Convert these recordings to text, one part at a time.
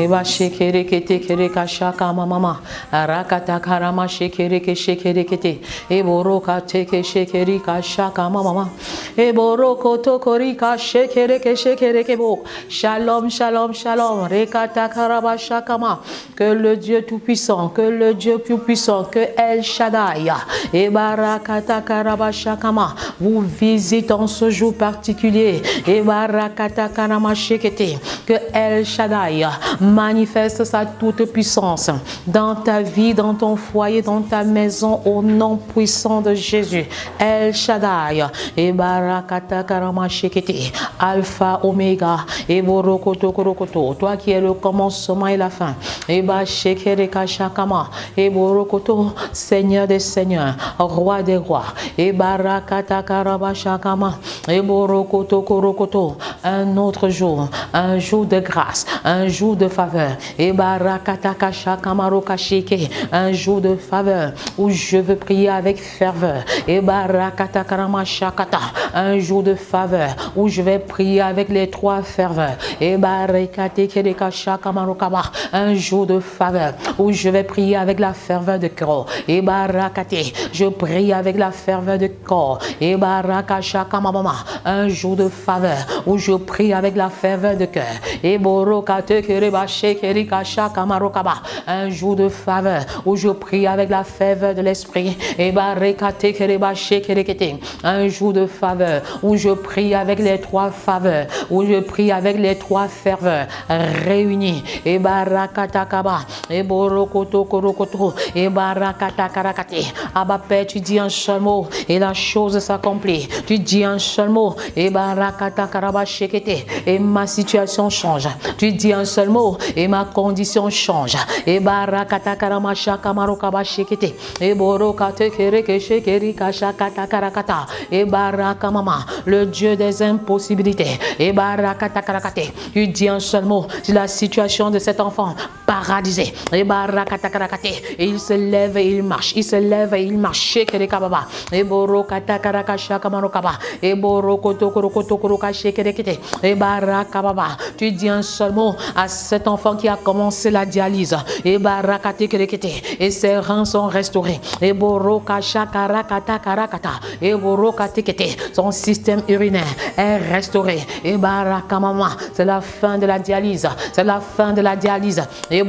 Eba shekere kete kere kashaka mama. Arakata karama shekere ke shekere kete. Eboroka teke shekere kashaka mama. Eboroko tokori ka shekere ke shekere kebo. Shalom, shalom, shalom. Rekata karaba shakama. Que le Dieu tout-puissant, que le Dieu tout-puissant, que El Shaddai, Ebarakata karaba shakama, vous visite en ce jour particulier. Ebarakata karama shekete. Que El Shaddai manifeste sa toute puissance dans ta vie, dans ton foyer, dans ta maison, au nom puissant de Jésus. El Shaddai, Ebarakata karama shekete, Alpha, Oméga, Eborokoto korokoto, toi qui es le commencement et la fin. Eba shekere kashakama, Eborokoto, Seigneur des seigneurs, Roi des rois. Ebarakata karaba shakama, Eborokoto korokoto, un autre jour, un jour de grâce, un jour de faveur. Ebarakata kashakamaro kashike, un jour de faveur où je veux prier avec ferveur. Ebarakata karama shakata, un jour de faveur où je vais prier avec les trois ferveurs. Ebarakate kereka shakamaro kaba, un jour de faveur où je vais prier avec la ferveur de cœur. Ebarakate, je prie avec la ferveur de corps. Ebarakashakamama, un jour de faveur où je prie avec la ferveur de cœur. Eborokate kereba shekerika shakamarokaba, un jour de faveur où je prie avec la ferveur de l'esprit. Ebarekate kereba shekerekete, un jour de faveur où je prie avec les trois faveurs, où je prie avec les trois ferveurs réunis. Ebarakatakaba, Eborokoto korokoto, Ebarakatakarakate. Abba Père, tu dis un seul mot et la chose s'accomplit. Tu dis un seul mot, Ebarakatakaraba shekete, et ma situation change. Tu dis un seul mot et ma condition change. Ebarakatakarama shakamarokaba shekete, Eborokate kereke shekerika shakatakarakata, Ebarakamama, le Dieu des impossibilités. Ebarakatakarakate. Tu dis un seul mot sur la situation de cet enfant paradisé. Ebarakatakarakate. Et il se lève et il marche. Il se lève et il marche. Shekerekababa. Eborokatakaraka shakamarokaba. Eborokotokorokotokorokaka shekerekete. Ebarakababa. Tu dis un seul mot à cet enfant qui a commencé la dialyse. Ebarakatekerekete. Et ses reins sont restaurés. Eborokashakarakatakarakata. Eborokatekete. Son système urinaire est restauré. Ebarakamama. C'est la fin de la dialyse. C'est la fin de la dialyse. Je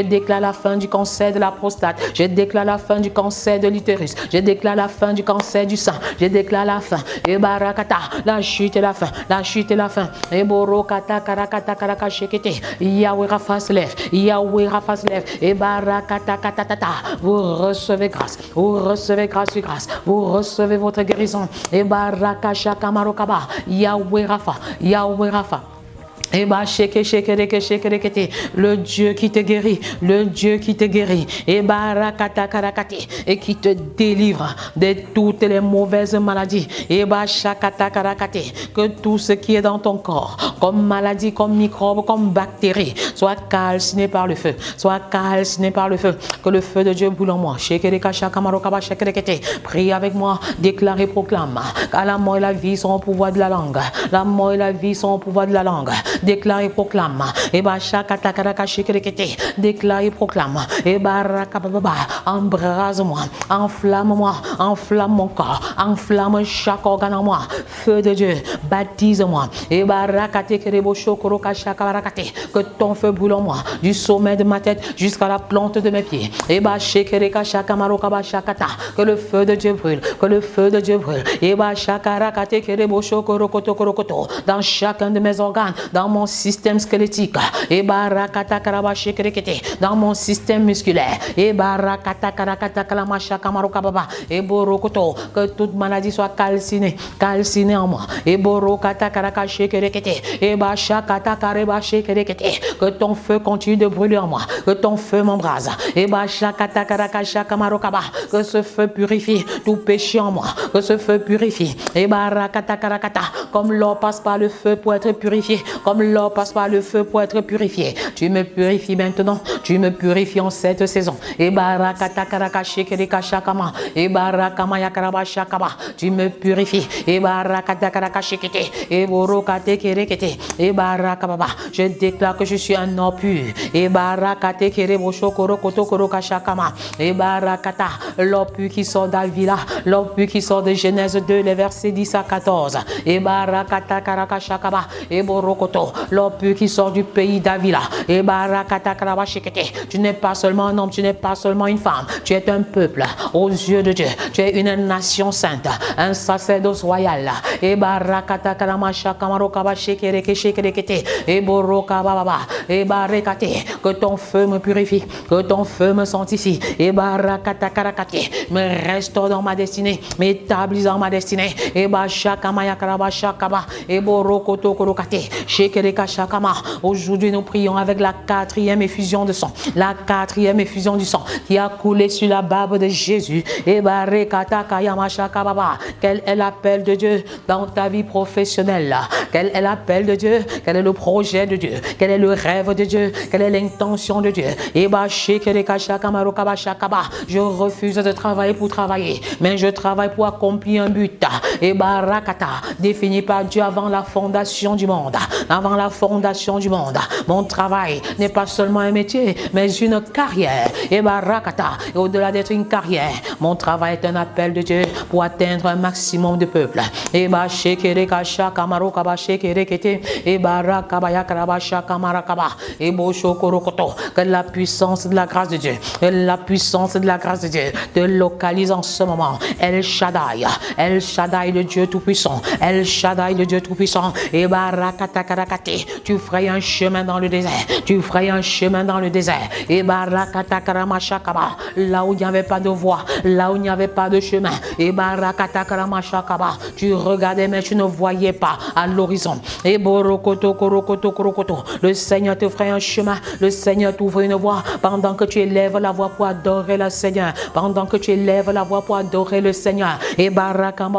déclare la fin du cancer de la prostate. Je déclare la fin du cancer de l'utérus. Je déclare la fin du cancer du sein. Je déclare la fin. Ebarakata. La chute et la fin. La chute et la fin. Eborokata karakata karaka shekete. Yahweh Rapha se lève. Yahweh Rapha se lève. Ebarakata katatata. Vous recevez grâce. Vous recevez grâce sur grâce. Vous recevez votre guérison. Ebarakasha kamarokaba. Yahweh Rapha. Yahweh Rapha. Eba sheke shekereke shekerekete, le Dieu qui te guérit, le Dieu qui te guérit, Eba rakata karakate, et qui te délivre de toutes les mauvaises maladies. Eba shakata karakate, que tout ce qui est dans ton corps, comme maladie, comme microbe, comme bactérie, soit calciné par le feu, soit calciné par le feu. Que le feu de Dieu boule en moi. Shekereka shakamarokaba shekerekete. Prie avec moi, déclare et proclame. Car la mort et la vie sont au pouvoir de la langue. La mort et la vie sont au pouvoir de la langue. Déclare et proclame. Eba shakatakaraka shekerekete. Déclare et proclame. Eba rakababa. Embrase-moi. Enflamme-moi. Enflamme mon corps. Enflamme chaque organe en moi. Feu de Dieu. Baptise-moi. Eba rakate kerebo shokoroka shakabarakate. Que ton feu brûle en moi. Du sommet de ma tête jusqu'à la plante de mes pieds. Eba shekereka shakamarokaba shakata. Que le feu de Dieu brûle. Que le feu de Dieu brûle. Eba shakarakate kerebo shokorokoto korokoto. Dans chacun de mes organes. Dans mon système squelettique, dans mon système musculaire, que toute maladie soit calcinée, calcinée en moi. Que ton feu continue de brûler en moi, que ton feu m'embrase. Que ce feu purifie tout péché en moi, que ce feu purifie. Comme l'eau passe par le feu pour être purifié, comme comme l'or passe par le feu pour être purifié. Tu me purifies maintenant. Tu me purifies en cette saison. Et barakata karaka shekereka shakama. Et barakama yakaraba shakaba. Tu me purifies. Et barakata karaka shekete. Et borokate kerekete. Et barakababa. Je déclare que je suis un or pur. Et barakate kerebo shokoro koto koroka shakama. Et barakata. L'or pur qui sort d'Avila. L'or pur qui sort de Genèse 2, les versets 10 à 14. Et barakata karaka shakaba. Et borokoto. L'or pur qui sort du pays d'Avila. Et barakata karaba shekete. Tu n'es pas seulement un homme, tu n'es pas seulement une femme. Tu es un peuple aux yeux de Dieu. Tu es une nation sainte, un sacerdoce royal. Et barakata karama shakamaro kaba shekereke shekerekete. Et boroka baba. Et barekate. Que ton feu me purifie, que ton feu me sanctifie. Et barakata karakate. Me restaure dans ma destinée, m'établis dans ma destinée. Et bashakama yakaraba shakaba. Et borokoto korokate. Shekereka shakama. Aujourd'hui nous prions avec la 4e effusion de sang. La 4e effusion du sang qui a coulé sur la barbe de Jésus. Et barekata kayama shakababa. Quel est l'appel de Dieu dans ta vie professionnelle? Quel est l'appel de Dieu? Quel est le projet de Dieu? Quel est le rêve de Dieu? Quelle est l'intention de Dieu? Et je refuse de travailler pour travailler, mais je travaille pour accomplir un but. Et barakata, défini par Dieu avant la fondation du monde. Avant la fondation du monde. Mon travail n'est pas seulement un métier, mais une carrière. Et barakata, et au-delà d'être une carrière, mon travail est un appel de Dieu pour atteindre un maximum de peuples. Et bashekere shakamaro kaba shekerekete. Et barakabaya karaba shakamarakaba. Et boshokorokoto. Que la puissance de la grâce de Dieu, que la puissance de la grâce de Dieu te localise en ce moment. El Shaddai, El Shaddai, le Dieu tout-puissant. El Shaddai, le Dieu tout-puissant. Et barakata karakate. Tu frayes un chemin dans le désert. Tu frayes un chemin dans le désert. Et barakata karamashakaba. Là où il n'y avait pas de voie, là où il n'y avait pas de chemin. Et barakata karamashakaba. Tu regardais mais tu ne voyais pas à l'horizon. Et borokoto korokoto korokoto. Le Seigneur te fraye un chemin. Le Seigneur t'ouvre une voie pendant que tu élèves la voix pour adorer le Seigneur. Pendant que tu élèves la voix pour adorer le Seigneur. Et barakata.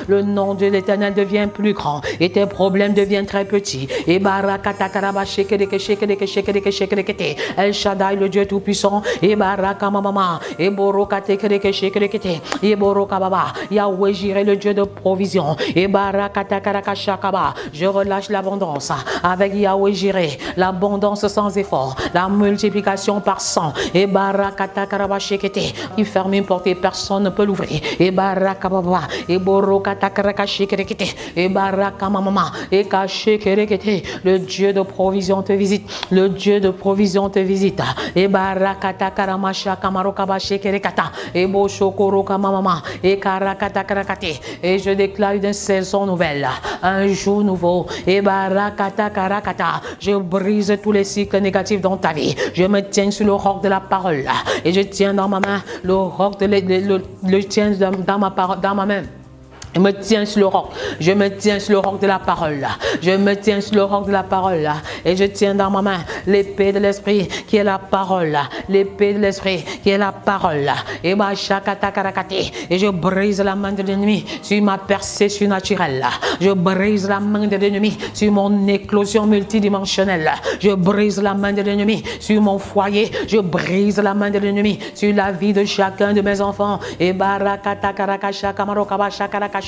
Le nom de l'Éternel devient plus grand. Et tes problèmes deviennent très petits. Et barakata karaba shekereke shekereke shekereke shekereke. El Shaddai, le Dieu tout-puissant. Et barakamamama. Et borokate kereke shekereke. Et borokababa. Yahweh Jireh, le Dieu de provision. Et barakata karaka shakaba. Je relâche l'abondance avec Yahweh Jireh. L'abondance sans effort. La multiplication par 100. Et barakata karaba shekete. Il ferme une porte et personne ne peut l'ouvrir. Et barakababa. Et borokata karaka shekereke. Et barakamamama. Et kashekerekete. Le Dieu de provision te visite. Le Dieu de provision te visite. Et barakata karamasha kamarokaba shekerekata. Et boshokoro kamamama. Et karakata karakate. Et je déclare une saison nouvelle. Un jour nouveau. Et barakata karakata. Je brise tous les cycles négatifs dans ta vie. Je me tiens sur le roc de la parole. Et je tiens dans ma main le roc le tiens dans ma main. Je me tiens sur le roc. Je me tiens sur le roc de la parole. Je me tiens sur le roc de la parole. Et je tiens dans ma main l'épée de l'esprit qui est la parole. L'épée de l'esprit qui est la parole. Et je brise la main de l'ennemi sur ma percée surnaturelle. Je brise la main de l'ennemi sur mon éclosion multidimensionnelle. Je brise la main de l'ennemi sur mon foyer. Je brise la main de l'ennemi sur la vie de chacun de mes enfants. Et barakata karakasha kamarokaba shakaraka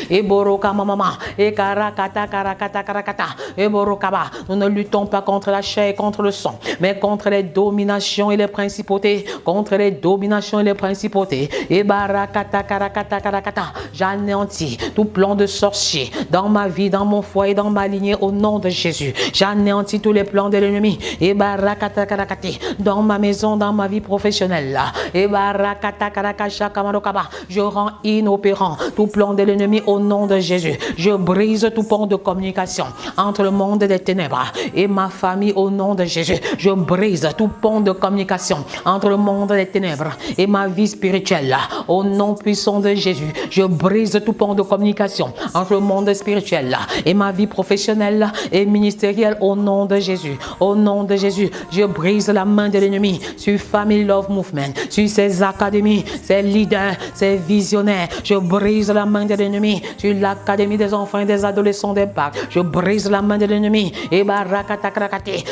et boroka mama et karakata karakata karakata et borokaba. Nous ne luttons pas contre la chair et contre le sang, mais contre les dominations et les principautés, contre les dominations et les principautés. Et barakata karakata karakata. J'anéantis tout plan de sorcier dans ma vie, dans mon foyer, dans ma lignée au nom de Jésus. J'anéantis tous les plans de l'ennemi. Et barakata karakati dans ma maison, dans ma vie professionnelle. Et barakata karakasha kamarokaba. Je rends inopérant tout plan de l'ennemi au nom de Jésus. Je brise tout pont de communication entre le monde des ténèbres et ma famille au nom de Jésus. Je brise tout pont de communication entre le monde des ténèbres et ma vie spirituelle au nom puissant de Jésus. Je brise tout pont de communication entre le monde spirituel et ma vie professionnelle et ministérielle au nom de Jésus. Au nom de Jésus, je brise la main de l'ennemi sur Family Love Movement, sur ses académies, ses leaders, ses visionnaires. Je brise la main de l'ennemi sur l'académie des enfants et des adolescents d'impact. Je brise la main de l'ennemi et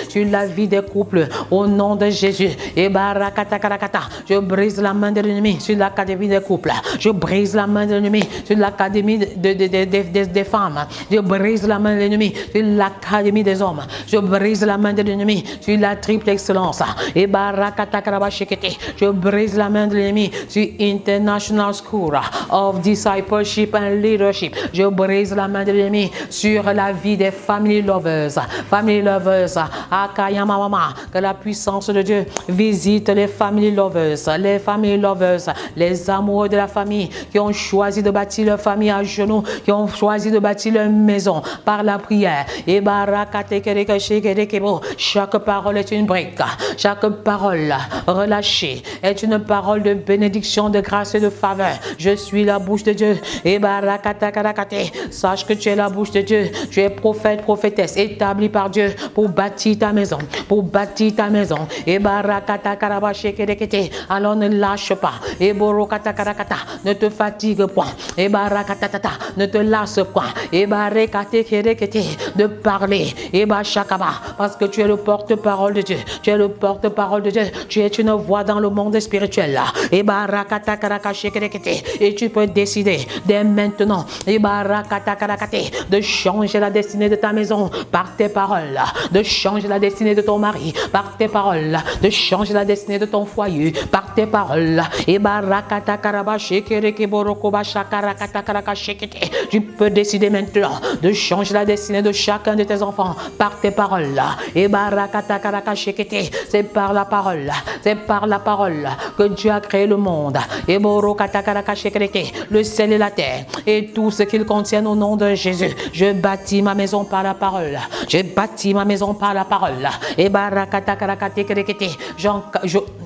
sur la vie des couples au nom de Jésus. Et je brise la main de l'ennemi sur l'académie des couples. Je brise la main de l'ennemi sur l'académie des femmes. Je brise la main de l'ennemi sur l'académie des hommes. Je brise la main de l'ennemi sur la triple excellence. Et je brise la main de l'ennemi sur International School of Discipleship and Leadership. Je brise la main de l'ennemi sur la vie des family lovers. Family lovers, que la puissance de Dieu visite les family lovers, les amoureux de la famille qui ont choisi de bâtir leur famille à genoux, qui ont choisi de bâtir leur maison par la prière. Et chaque parole est une brique, chaque parole relâchée est une parole de bénédiction, de grâce et de faveur. Je suis la bouche de Dieu. Et sache que tu es la bouche de Dieu. Tu es prophète, prophétesse, établi par Dieu pour bâtir ta maison, pour bâtir ta maison. Et alors ne lâche pas. Et ne te fatigue point. Et ne te lasse point. Et de parler. Et parce que tu es le porte-parole de Dieu. Tu es le porte-parole de Dieu. Tu es une voix dans le monde spirituel là. Et tu peux décider dès maintenant de changer la destinée de ta maison par tes paroles, de changer la destinée de ton mari par tes paroles, de changer la destinée de ton foyer par tes paroles. Et tu peux décider maintenant de changer la destinée de chacun de tes enfants par tes paroles. Et c'est par la parole, c'est par la parole que Dieu a créé le monde. Et le ciel et la terre et tout ce qu'ils contiennent au nom de Jésus. Je bâtis ma maison par la parole. Je bâtis ma maison par la parole. Et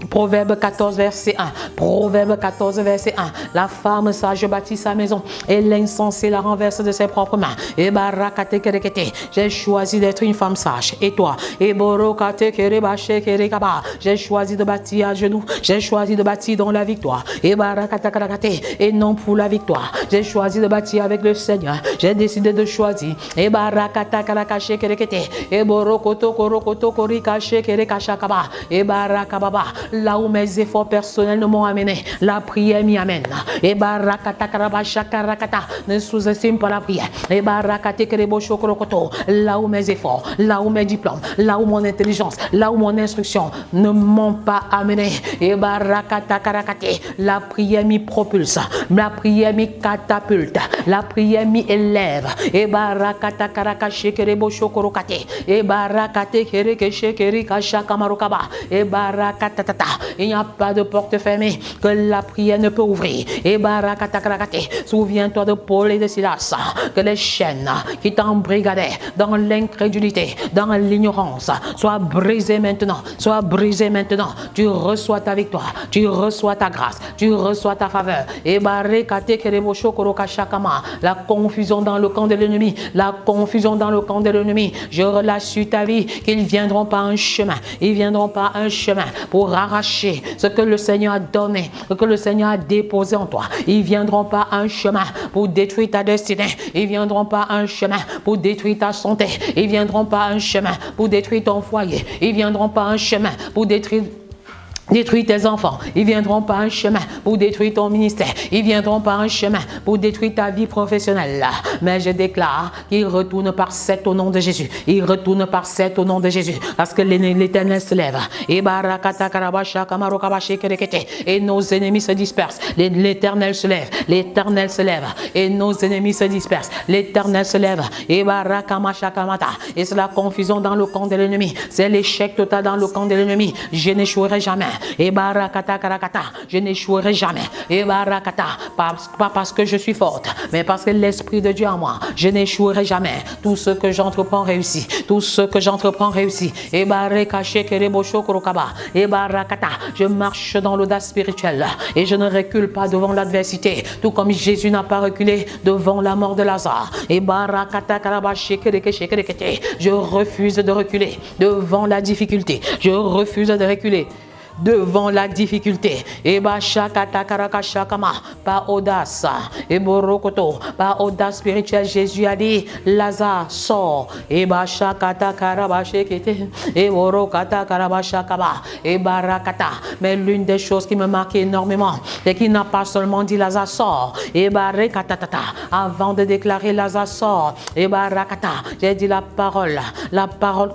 Proverbe 14 verset 1. Proverbe 14 verset 1. La femme sage bâtit sa maison et l'insensé la renverse de ses propres mains. Et j'ai choisi d'être une femme sage. Et toi? Et j'ai choisi de bâtir à genoux. J'ai choisi de bâtir dans la victoire. Et non pour la victoire. J'ai choisi de bâtir avec le Seigneur. J'ai décidé de choisir. Et là où mes efforts personnels ne m'ont amené, la prière m'y amène. Et ne sous-estime pas la prière. Et là où mes efforts, là où mes diplômes, là où mon intelligence, là où mon instruction ne m'ont pas amené. Et la prière m'y propulse, la prière m'y catapulte, la prière m'y élève. Et il n'y a pas de porte fermée que la prière ne peut ouvrir. Et souviens-toi de Paul et de Silas, que les chaînes qui t'embrigadaient dans l'incrédulité, dans l'ignorance, soient brisées maintenant, soient brisées maintenant. Tu reçois ta victoire, tu reçois ta grâce, tu reçois ta faveur. Et la confusion dans le camp de l'ennemi, la confusion dans le camp de l'ennemi, je relâche sur ta vie qu'ils viendront par un chemin, ils viendront par un chemin pour arracher ce que le Seigneur a donné, ce que le Seigneur a déposé en toi. Ils viendront par un chemin pour détruire ta destinée, ils viendront par un chemin pour détruire ta santé, ils viendront par un chemin pour détruire ton foyer, ils viendront par un chemin pour détruire tes enfants. Ils viendront par un chemin pour détruire ton ministère. Ils viendront par un chemin pour détruire ta vie professionnelle. Mais je déclare qu'ils retournent par 7 au nom de Jésus. Ils retournent par 7 au nom de Jésus. Parce que l'Éternel se lève. Et nos ennemis se dispersent. L'Éternel se lève. L'Éternel se lève. Et nos ennemis se dispersent. L'Éternel se lève. Et c'est la confusion dans le camp de l'ennemi. C'est l'échec total dans le camp de l'ennemi. Je n'échouerai jamais. Et je n'échouerai jamais. Et pas parce que je suis forte, mais parce que l'Esprit de Dieu en moi, je n'échouerai jamais. Tout ce que j'entreprends réussit. Tout ce que j'entreprends réussit. Et je marche dans l'audace spirituelle et je ne recule pas devant l'adversité, tout comme Jésus n'a pas reculé devant la mort de Lazare. Et je refuse de reculer devant la difficulté. Je refuse de reculer devant la difficulté. Eba shakata karaka shakama, par audace. Eborokoto, par audace spirituelle, Jésus a dit, Lazare, sort. Eba shakata karaba shekete, eborokata karaba shakaba, eba rakata. Mais l'une des choses qui me marque énormément, c'est qu'il n'a pas seulement dit Lazare, sort. Eba rekatatata, avant de déclarer Lazare, sort. Eba rakata, j'ai dit la parole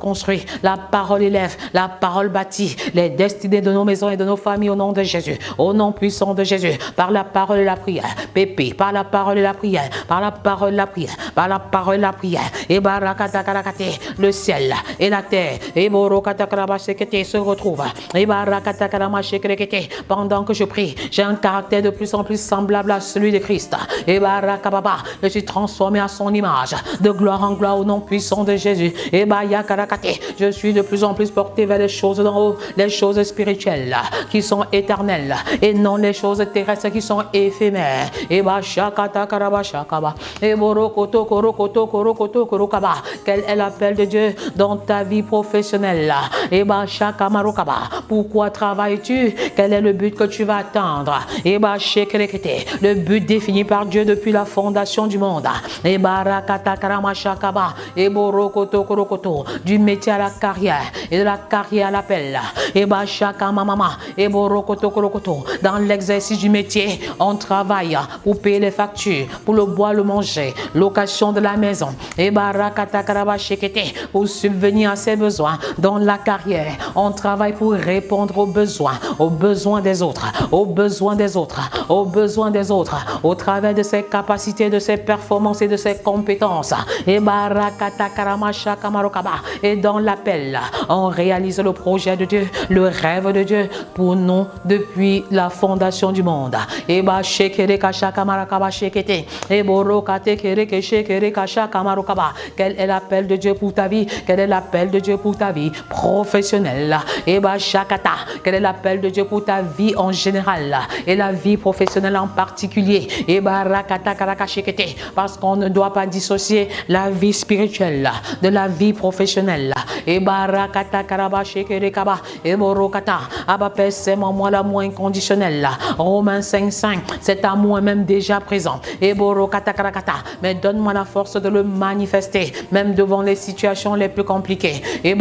construit, la parole élève, la parole bâtit les destinées de nos maisons et de nos familles au nom de Jésus, au nom puissant de Jésus, par la parole et la prière. Pépé, par la parole et la prière, par la parole et la prière, par la parole et la prière. Et barakatakarakate, le ciel et la terre, et borokatakaramashekete se retrouvent. Et barakatakaramashekete, pendant que je prie, j'ai un caractère de plus en plus semblable à celui de Christ. Et barakababa, je suis transformé à son image, de gloire en gloire au nom puissant de Jésus. Et bayakarakate, je suis de plus en plus porté vers les choses d'en haut, les choses spirituelles qui sont éternelles et non les choses terrestres qui sont éphémères. Et bashakata karabashakaba, et borokoto korokoto korokoto korokaba. Quel est l'appel de Dieu dans ta vie professionnelle? Et bashakamarokaba, pourquoi travailles-tu? Quel est le but que tu vas atteindre? Et bashekerekete, le but défini par Dieu depuis la fondation du monde. Et barakata karamashakaba, et borokoto korokoto, du métier à la carrière et de la carrière à l'appel. Et bashakamamama, et borokoto korokoto, dans l'exercice du métier, on travaille pour payer les factures, pour le boire, le manger, location de la maison. Et barakata karabashekete, pour subvenir à ses besoins. Dans la carrière, on travaille pour répondre aux besoins des autres, aux besoins des autres, aux besoins des autres, au travers de ses capacités, de ses performances et de ses compétences. Et barakata karamashakamarokaba, et dans l'appel, on réalise le projet de Dieu, le rêve de Dieu pour nous depuis la fondation du monde. Et bashekere kashakamarokaba shekete, et borokate kereke shekere kashakamarokaba. Quel est l'appel de Dieu pour ta vie? Quel est l'appel de Dieu pour ta vie professionnelle? Et bashakata, quel est l'appel de Dieu pour ta vie en général et la vie professionnelle en particulier? Et barakata karakashekete, parce qu'on ne doit pas dissocier la vie spirituelle de la vie professionnelle. Et barakata karabashekere kaba, et borokata, Abba c'est mon moi l'amour inconditionnel. Romains 5:5, cet amour est même déjà présent. Et borokata karakata, mais donne-moi la force de le manifester, même devant les situations les plus compliquées. Et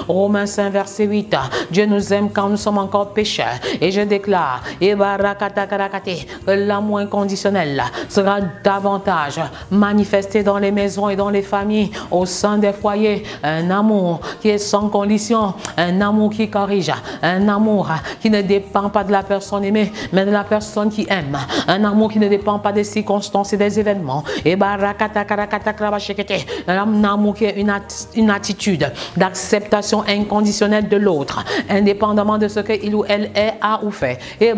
Romains 5 verset 8, Dieu nous aime quand nous sommes encore pécheurs. Et je déclare que l'amour inconditionnel sera davantage manifesté dans les maisons et dans les familles, au sein des foyers. Un amour qui est sans condition, un amour qui corrige, un amour qui ne dépend pas de la personne aimée, mais de la personne qui aime. Un amour qui ne dépend pas des circonstances et des événements. Et un amour qui est une attitude d'acceptation inconditionnelle de l'autre, indépendamment de ce qu'il ou elle est, a ou fait. Et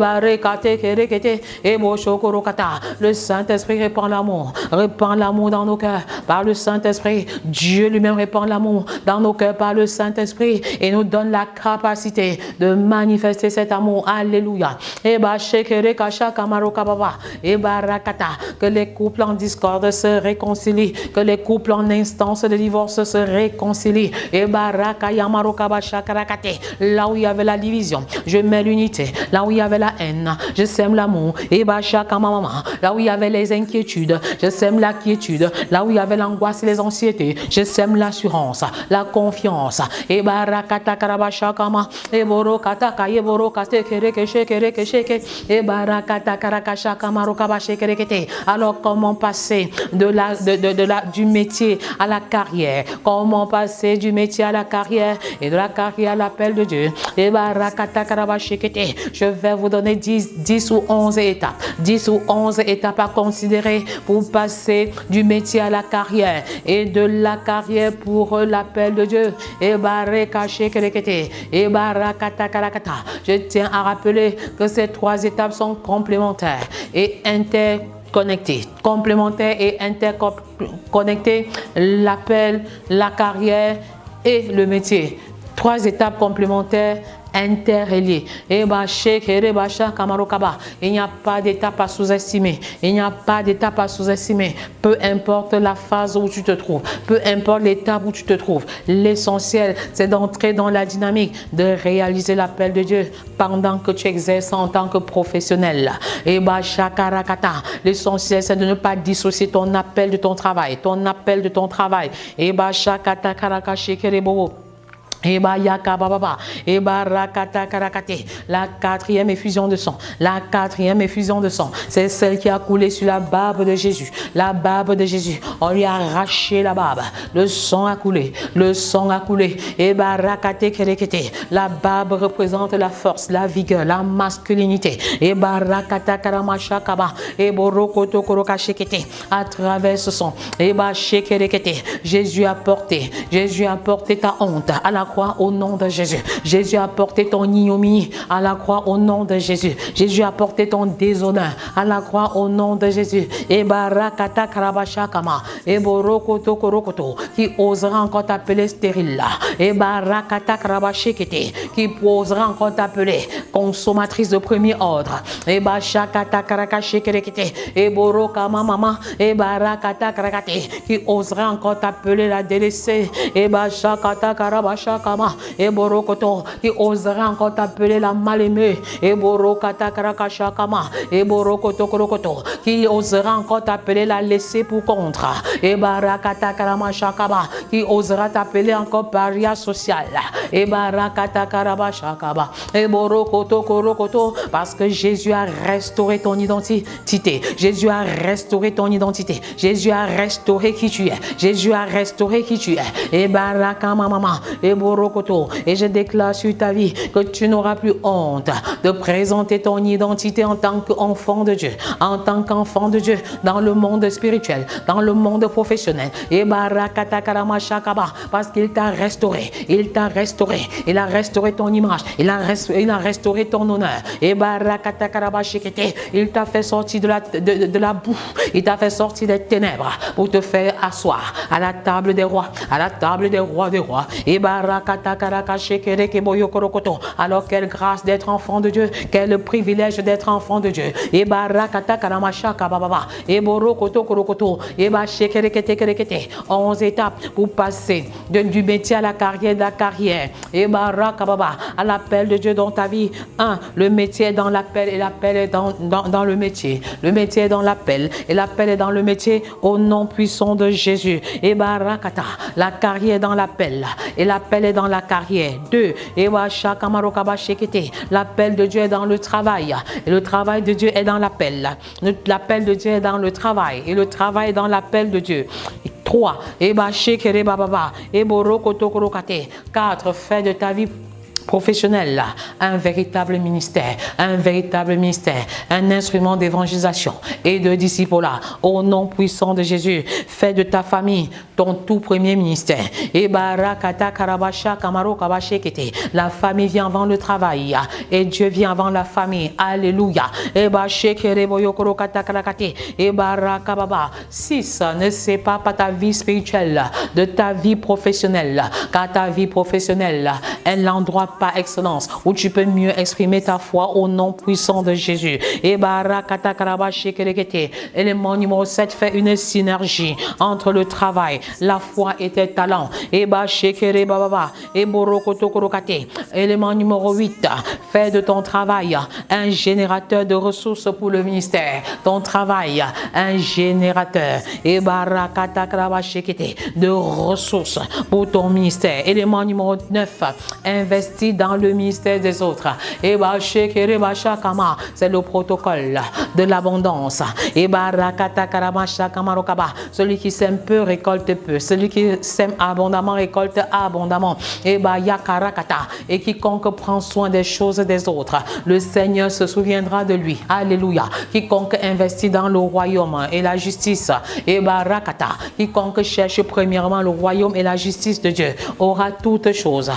le Saint-Esprit répand l'amour dans nos cœurs par le Saint-Esprit. Dieu lui-même répand l'amour dans nos cœurs par le Saint-Esprit et nous donne la capacité de manifester cet amour. Alléluia. Et que les couples en discorde se réconcilient, que les couples en instance de divorce se réconcilient. Et là où il y avait la division, je mets l'unité. Là où il y avait la haine, je sème l'amour. Et là où il y avait les inquiétudes, je sème la quiétude. Là où il y avait l'angoisse et les anxiétés, je sème l'assurance, la confiance. Et barakata karabashakama, et borokata kaye borokate kerekeshe kerekeshe, et barakata karakashakama rokabashe kerekete. Alors comment passer du métier à la carrière? Comment passer du métier à la carrière et de la carrière à l'appel de Dieu? Et barakata karabashe kete. Je vais vous donner 10 ou 11 étapes. 10 ou 11 étapes à considérer pour passer du métier à la carrière et de la carrière pour l'appel de Dieu. Et je tiens à rappeler que ces 3 étapes sont complémentaires et interconnectées. Complémentaires et interconnectées, l'appel, la carrière et le métier. 3 étapes complémentaires interreliés. Il n'y a pas d'étape à sous-estimer. Il n'y a pas d'étape à sous-estimer. Peu importe la phase où tu te trouves, peu importe l'étape où tu te trouves, l'essentiel, c'est d'entrer dans la dynamique, de réaliser l'appel de Dieu pendant que tu exerces en tant que professionnel. L'essentiel, c'est de ne pas dissocier ton appel de ton travail, ton appel de ton travail. La quatrième effusion de sang. La quatrième effusion de sang. C'est celle qui a coulé sur la barbe de Jésus. La barbe de Jésus. On lui a arraché la barbe. Le sang a coulé. Le sang a coulé. La barbe représente la force, la vigueur, la masculinité. À travers ce sang. Jésus a porté ta honte à la croix au nom de Jésus. Jésus a porté ton ignominie à la croix au nom de Jésus. Jésus a porté ton déshonneur à la croix au nom de Jésus. Et barakata karabashakama et borokoto korokoto qui osera encore t'appeler stérile là. Et barakata karabashekete qui osera encore t'appeler consommatrice de premier ordre. Et bashakata karakashekerekete et borokama mama et barakata karakate qui osera encore t'appeler la délaissée. Et bashakata karabashakama et borokoto qui osera encore t'appeler la mal-aimée. Et borokata karakashakama et borokoto korokoto qui osera encore t'appeler la laissée pour contre. Et barakata karamashakama qui osera t'appeler encore paria social. Et barakata karabashakama et borokoto korokoto parce que Jésus a restauré ton identité. Jésus a restauré ton identité. Jésus a restauré qui tu es. Jésus a restauré qui tu es. Et barakama mama et borokoto. Et je déclare sur ta vie que tu n'auras plus honte de présenter ton identité en tant qu'enfant de Dieu, en tant qu'enfant de Dieu dans le monde spirituel, dans le monde professionnel. Et barakata karamashakaba parce qu'il t'a restauré, il t'a restauré, il a restauré ton image, il a restauré ton honneur. Et barakata karabashikete, il t'a fait sortir de la boue, il t'a fait sortir des ténèbres pour te faire asseoir à la table des rois, à la table des rois des rois. Et barakata karakashekereke boyokorokoto. Alors quelle grâce d'être enfant de Dieu, quel privilège d'être enfant de Dieu. Et barakata karamashaka bababa. Et borokoto korokoto. Et bashekerekete kerekete. 11 étapes pour passer du métier à la carrière, de la carrière. Et barakababa à l'appel de Dieu dans ta vie. 1. Le métier est dans l'appel et l'appel est dans le métier. Le métier est dans l'appel et l'appel est dans le métier au nom puissant de Jésus. Et barakata, la carrière est dans l'appel et l'appel est dans la carrière. 2. Et l'appel de Dieu est dans le travail et le travail de Dieu est dans l'appel. L'appel de Dieu est dans le travail et le travail est dans l'appel de Dieu. 3. Et 4. Fais de ta vie professionnel, un véritable ministère, un instrument d'évangélisation et de discipulat. Au nom puissant de Jésus, fais de ta famille ton tout premier ministère. Et barakata karabasha kamaro kabashekete. La famille vient avant le travail et Dieu vient avant la famille. Alléluia. Et bashekere boyokoro katakalakate. Et barakababa. 6. Ne sépare pas ta vie spirituelle de ta vie professionnelle, car ta vie professionnelle est l'endroit par excellence où tu peux mieux exprimer ta foi au nom puissant de Jésus. Et élément numéro 7, fait une synergie entre le travail, la foi et tes talents. Et élément numéro 8, fais de ton travail un générateur de ressources pour le ministère. Ton travail, un générateur de ressources pour ton ministère. Élément numéro 9, investis dans le ministère des autres. Et c'est le protocole de l'abondance. Et celui qui sème peu récolte peu. Celui qui sème abondamment récolte abondamment. Et quiconque prend soin des choses des autres, le Seigneur se souviendra de lui. Alléluia. Quiconque investit dans le royaume et la justice, et quiconque cherche premièrement le royaume et la justice de Dieu aura toutes choses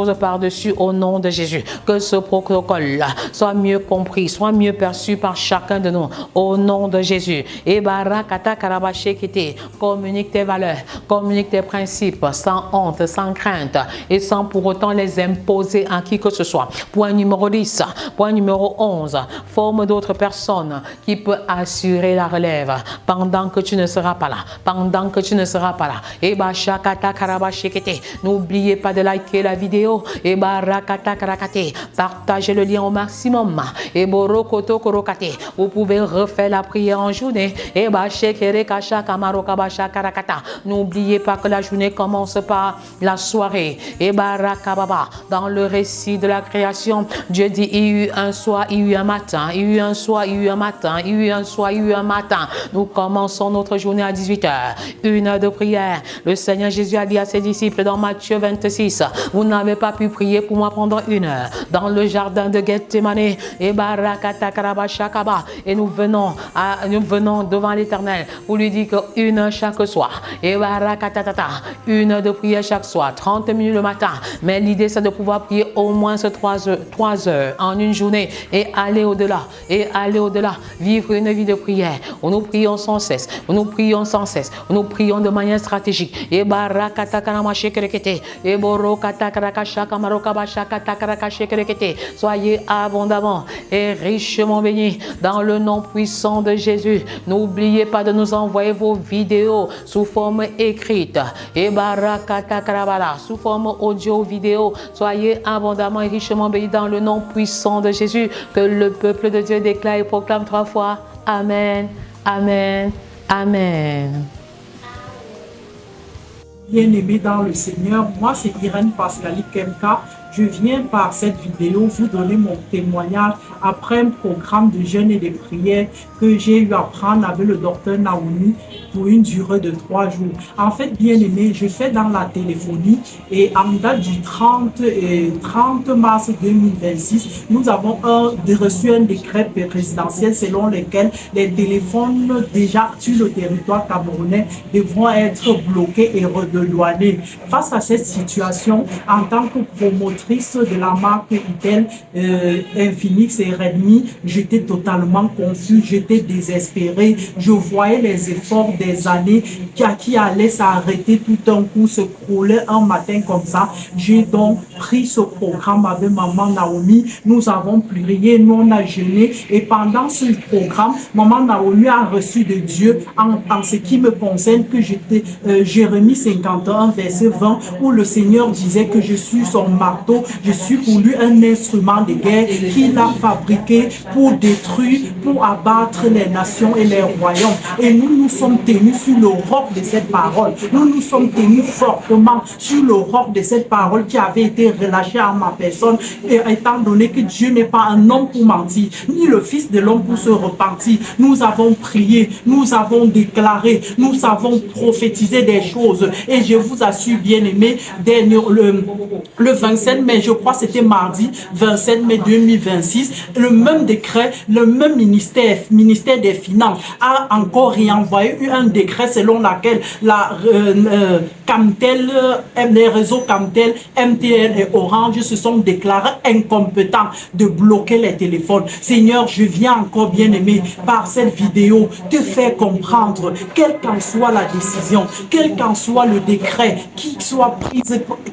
choses par-dessus au nom de Jésus. Que ce protocole soit mieux compris, soit mieux perçu par chacun de nous au nom de Jésus. Et barakata karabashekete, communique tes valeurs, communique tes principes sans honte, sans crainte et sans pour autant les imposer à qui que ce soit. Point numéro 10, point numéro 11, forme d'autres personnes qui peut assurer la relève pendant que tu ne seras pas là, pendant que tu ne seras pas là. Et bashakata karabashekete, n'oubliez pas de liker la vidéo et barakata karakate, partagez le lien au maximum. Et borokoto korokate, vous pouvez refaire la prière en journée. Et bashekere kasha kamaroka bashakarakata, n'oubliez pas que la journée commence par la soirée. Et barakababa, dans le récit de la création, Dieu dit il y eut un soir, il y eut un matin, il y eut un soir, il y eut un matin, il y eut un soir, il y eut un matin. Nous commençons notre journée à 18h, 1 heure de prière. Le Seigneur Jésus a dit à ses disciples dans Matthieu 26, vous n'avez pas pu prier pour moi pendant 1 heure dans le jardin de Gethsemane. Et barakata karabashakaba, et nous venons devant l'Éternel pour lui dire que 1 heure chaque soir. Et barakatata, 1 heure de prière chaque soir, 30 minutes le matin. Mais l'idée c'est de pouvoir prier au moins 3 heures en une journée et aller au-delà, vivre une vie de prière où nous prions sans cesse, où nous prions sans cesse, où nous prions de manière stratégique. Et barakata karamashekrekete, et borokata karakashaka marokabashakata karakashekrekete, soyez abondamment et richement bénis dans le nom puissant de Jésus. N'oubliez pas de nous envoyer vos vidéos sous forme écrite et barakata karabala sous forme audio vidéo. Soyez abondamment et richement bénis dans le nom puissant de Jésus. Que le peuple de Dieu déclare et proclame 3 fois Amen, Amen, Amen. Bien-aimés dans le Seigneur, moi c'est Irène Pascali Kemka. Je viens par cette vidéo vous donner mon témoignage après un programme de jeûne et de prière que j'ai eu à prendre avec le docteur Naomi pour une durée de 3 jours. En fait, bien aimé, je fais dans la téléphonie et en date du 30 mars 2026, nous avons reçu un décret présidentiel selon lequel les téléphones déjà sur le territoire camerounais devront être bloqués et redouanés. Face à cette situation, en tant que promotrice de la marque Itel, Infinix et Redmi, j'étais totalement confus, j'étais désespéré. Je voyais les efforts des années qui allaient s'arrêter tout d'un coup, se crouler un matin comme ça. J'ai donc pris ce programme avec maman Naomi. Nous avons prié, nous on a jeûné et pendant ce programme, maman Naomi a reçu de Dieu en ce qui me concerne que j'étais Jérémie 51 verset 20 où le Seigneur disait que je suis son marteau, je suis pour lui un instrument de guerre qu'il a fabriqué pour détruire, pour abattre les nations et les royaumes. Et nous sommes tenus sur le roc de cette parole. Nous sommes tenus fortement sur le roc de cette parole qui avait été relâchée à ma personne. Et étant donné que Dieu n'est pas un homme pour mentir, ni le Fils de l'homme pour se repentir, nous avons prié, nous avons déclaré, nous avons prophétisé des choses. Et je vous assure, bien-aimés, le 27 mai, je crois que c'était mardi 27 mai 2026, le même décret, le même ministère des Finances a encore réenvoyé un décret selon lequel Camtel, les réseaux Camtel, MTN et Orange se sont déclarés incompétents de bloquer les téléphones. Seigneur, je viens encore, bien aimé, par cette vidéo, te faire comprendre, quelle qu'en soit la décision, quel qu'en soit le décret, qui soit pris,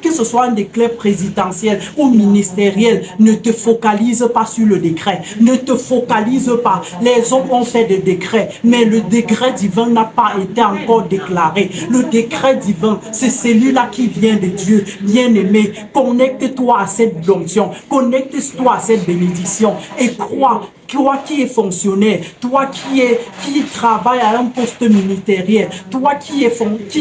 que ce soit un décret présidentiel ou ministériel, ne te focalise pas sur le décret, ne te focalise pas. Les hommes ont fait des décrets, mais le décret divin n'a pas été encore déclaré. Le décret divin, c'est celui-là qui vient de Dieu. Bien-aimé, connecte-toi à cette onction, connecte-toi à cette bénédiction et crois. Toi qui es fonctionnaire, toi qui travaille à un poste ministériel, toi qui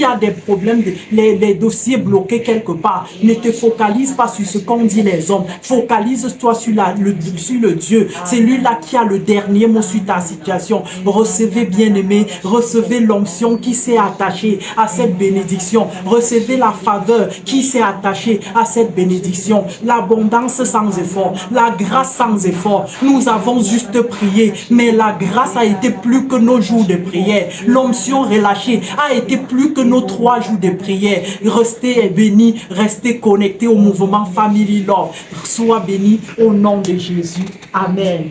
a des problèmes, les dossiers bloqués quelque part, ne te focalise pas sur ce qu'ont dit les hommes. Focalise-toi sur le Dieu. C'est lui-là qui a le dernier mot sur ta situation. Recevez, bien-aimé, recevez l'onction qui s'est attachée à cette bénédiction. Recevez la faveur qui s'est attachée à cette bénédiction. L'abondance sans effort, la grâce sans effort. Nous avons eu juste prié, mais la grâce a été plus que nos jours de prière. L'onction relâchée a été plus que nos 3 jours de prière. Restez bénis, restez connectés au mouvement Family Love. Sois bénis au nom de Jésus. Amen.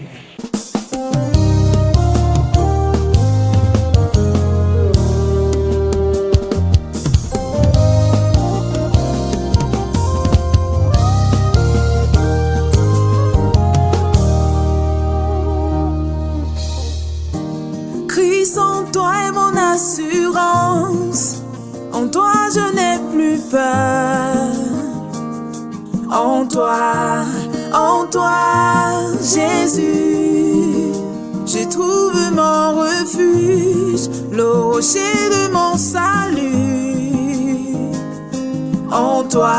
Christ en toi est mon assurance, en toi je n'ai plus peur. En toi, Jésus, je trouve mon refuge, le rocher de mon salut. En toi,